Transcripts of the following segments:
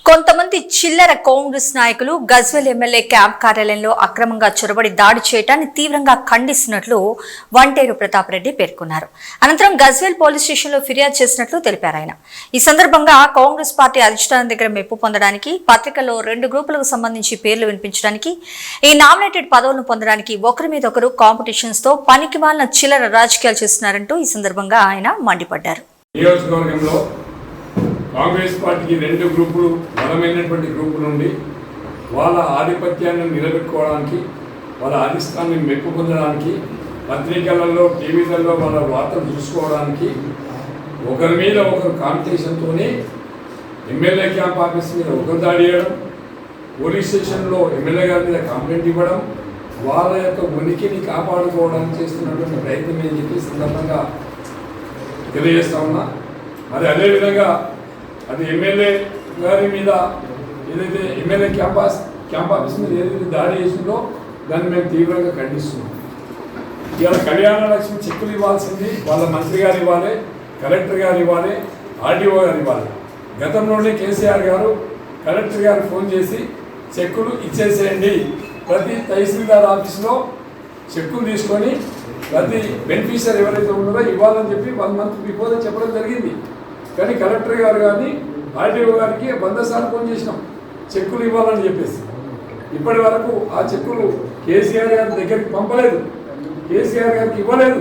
కొంతమంది చిల్లర కాంగ్రెస్ నాయకులు గజ్వేల్ ఎమ్మెల్యే క్యాంప్ కార్యాలయంలో అక్రమంగా చొరబడి దాడి చేయడాన్ని తీవ్రంగా ఖండిస్తున్నట్లు వంటేరు ప్రతాప్ రెడ్డి పేర్కొన్నారు. అనంతరం గజ్వేల్ పోలీస్ స్టేషన్లో ఫిర్యాదు చేసినట్లు తెలిపారు. ఆయన ఈ సందర్భంగా కాంగ్రెస్ పార్టీ అధిష్టానం దగ్గర మెప్పు పొందడానికి పత్రికల్లో 2 గ్రూపులకు సంబంధించి పేర్లు వినిపించడానికి ఈ నామినేటెడ్ పదవులను పొందడానికి ఒకరి మీద ఒకరు కాంపిటీషన్స్ తో పనికిమాలిన చిల్లర రాజకీయాలు చేస్తున్నారంటూ ఈ సందర్భంగా ఆయన మండిపడ్డారు. కాంగ్రెస్ పార్టీకి 2 గ్రూపులు బలమైనటువంటి గ్రూపులు నుండి వాళ్ళ ఆధిపత్యాన్ని నిలబెట్టుకోవడానికి వాళ్ళ అధిష్టాన్ని మెప్పు పొందడానికి పత్రికలలో టీవీలలో వాళ్ళ వార్తలు చూసుకోవడానికి ఒకరి మీద ఒకరు కాంపిటీషన్తోనే ఎమ్మెల్యే క్యాంప్ ఆఫీస్ మీద ఒకరు దాడి చేయడం, పోలీస్ స్టేషన్లో ఎమ్మెల్యే గారి మీద కంప్లైంట్ ఇవ్వడం, వాళ్ళ యొక్క ఉనికిని కాపాడుకోవడానికి చేస్తున్నటువంటి ప్రయత్నం అని చెప్పి సందర్భంగా తెలియజేస్తా ఉన్నా. మరి అదేవిధంగా అది ఎమ్మెల్యే గారి మీద ఏదైతే ఎమ్మెల్యే క్యాంప్ ఆఫీస్ మీద ఏదైతే దాడి చేసిందో దాన్ని మేము తీవ్రంగా ఖండిస్తున్నాం. ఇవాళ కళ్యాణ లక్ష్మి చెక్కులు ఇవ్వాల్సింది వాళ్ళ మంత్రి గారు ఇవ్వాలి, కలెక్టర్ గారు ఇవ్వాలి, ఆర్డీఓ గారు ఇవ్వాలి. గతంలోనే కేసీఆర్ గారు కలెక్టర్ గారు ఫోన్ చేసి చెక్కులు ఇచ్చేసేయండి, ప్రతి తహసీల్దార్ ఆఫీస్లో చెక్కులు తీసుకొని ప్రతి బెనిఫిషియర్ ఎవరైతే ఉన్నారో ఇవ్వాలని చెప్పి 1 మంత్ బిఫోర్ చెప్పడం జరిగింది. కానీ కలెక్టర్ గారు కానీ ఆర్డీఓ గారికి 100 సార్లు ఫోన్ చేసినాం చెక్కులు ఇవ్వాలని చెప్పేసి. ఇప్పటి వరకు ఆ చెక్కులు కేసీఆర్ గారి దగ్గరికి పంపలేదు, కేసీఆర్ గారికి ఇవ్వలేదు,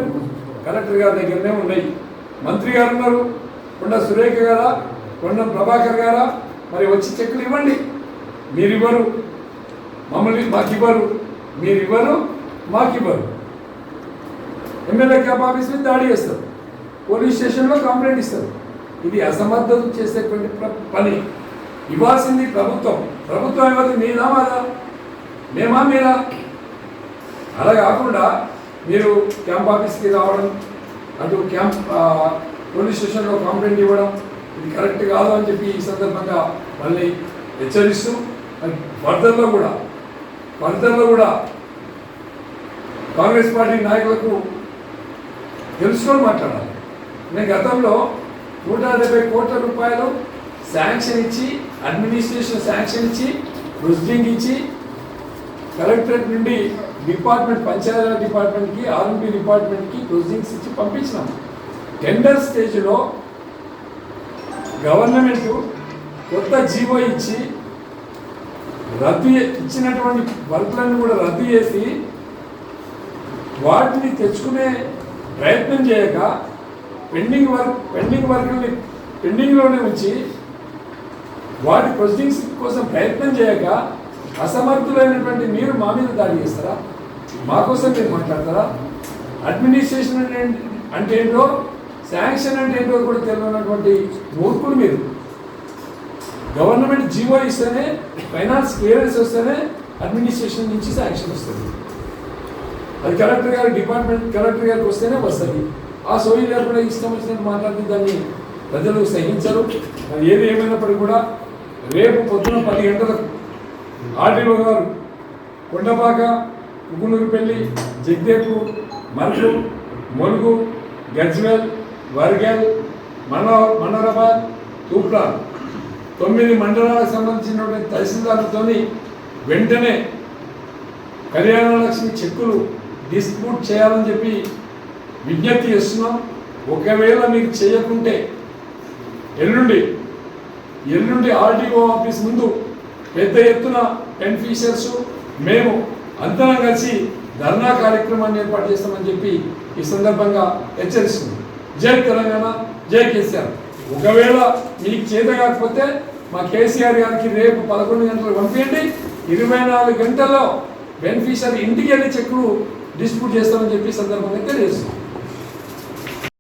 కలెక్టర్ గారి దగ్గరనే ఉన్నాయి. మంత్రి గారు ఉన్నారు, కొండ సురేఖ గారా, కొండ ప్రభాకర్ గారా, మరి వచ్చి చెక్కులు ఇవ్వండి. మీరు ఇవ్వరు, మమ్మల్ని మాకు ఇవ్వరు, మీరు ఇవ్వరు, మాకు ఇవ్వరు. ఎమ్మెల్యే క్యాంప్ ఆఫీస్ మీద దాడి చేస్తారు, పోలీస్ స్టేషన్లో కంప్లైంట్ ఇస్తారు. ఇది అసమర్థత చేసేటువంటి పని. ఇవ్వాల్సింది ప్రభుత్వం. ప్రభుత్వం ఇవ్వాలి, మీదా మాదా, మేమా మీరా? అలా కాకుండా మీరు క్యాంప్ ఆఫీస్కి రావడం, అటు పోలీస్ స్టేషన్లో కంప్లైంట్ ఇవ్వడం ఇది కరెక్ట్ కాదు అని చెప్పి ఈ సందర్భంగా మళ్ళీ హెచ్చరిస్తూ ఫర్దర్లో కూడా కాంగ్రెస్ పార్టీ నాయకులకు తెలుసుకొని మాట్లాడాలి. నేను గతంలో 170 కోట్ల రూపాయలు శాంక్షన్ ఇచ్చి, అడ్మినిస్ట్రేషన్ శాంక్షన్ ఇచ్చి, ప్రొసీడింగ్ ఇచ్చి, కలెక్టరేట్ నుండి డిపార్ట్మెంట్, పంచాయతీరాజ్ డిపార్ట్మెంట్కి, ఆర్ఎంపీ డిపార్ట్మెంట్కి ప్రొసీడింగ్స్ ఇచ్చి పంపించినాం. టెండర్ స్టేజ్లో గవర్నమెంట్ కొత్త జీవో ఇచ్చి ఇచ్చినటువంటి వర్క్లను కూడా రద్దు చేసి వాటిని తెచ్చుకునే ప్రయత్నం చేయక పెండింగ్ వర్క్ని పెండింగ్లోనే ఉంచి వాటి ప్రొసీడింగ్స్ కోసం ప్రయత్నం చేయక అసమర్థులైనటువంటి మీరు మా మీద దాడి చేస్తారా? మా కోసం మీరు మాట్లాడతారా? అడ్మినిస్ట్రేషన్ అంటే ఏంటో, శాంక్షన్ అంటే ఏంటో కూడా తెలియనటువంటి మూర్ఖులు మీరు. గవర్నమెంట్ జీవో ఇస్తేనే, ఫైనాన్స్ క్లియరెన్స్ వస్తేనే అడ్మినిస్ట్రేషన్ నుంచి శాంక్షన్ వస్తుంది. అది కలెక్టర్ గారికి వస్తేనే వస్తుంది. ఆ సోయి లేకుండా ఇష్టం వచ్చినట్టు మాట్లాడితే దాన్ని ప్రజలు సహించరు. అది ఏది ఏమైనప్పటికీ కూడా రేపు పొద్దున 10 గంటలకు ఆర్డీఓ గారు కొండపాక, ఉగునూరుపల్లి, జగదేపూర్, మర్రు, ములుగు, గజ్వేల్, వర్గల్, మనోరాబాద్, తూప్రాన్ 9 మండలాలకు సంబంధించినటువంటి తహసీల్దార్లతో వెంటనే కళ్యాణ లక్ష్మి చెక్కులు డిస్ట్రిబ్యూట్ చేయాలని చెప్పి విజ్ఞప్తి చేస్తున్నాం. ఒకవేళ మీకు చేయకుంటే ఎల్లుండి ఆర్డీఓ ఆఫీస్ ముందు పెద్ద ఎత్తున బెనిఫిషియర్స్ మేము అందరం కలిసి ధర్నా కార్యక్రమాన్ని ఏర్పాటు చేస్తామని చెప్పి ఈ సందర్భంగా హెచ్చరిస్తున్నాం. జై తెలంగాణ, జై కేసీఆర్. ఒకవేళ మీకు చేత కాకపోతే మా కేసీఆర్ గారికి రేపు 11 గంటలకు పంపించండి. 24 గంటల్లో బెనిఫిషియరీ ఇంటికి వెళ్ళి చెక్కులు డిస్ట్రిబ్యూట్ చేస్తామని చెప్పి సందర్భంగా తెలియజేస్తున్నాం.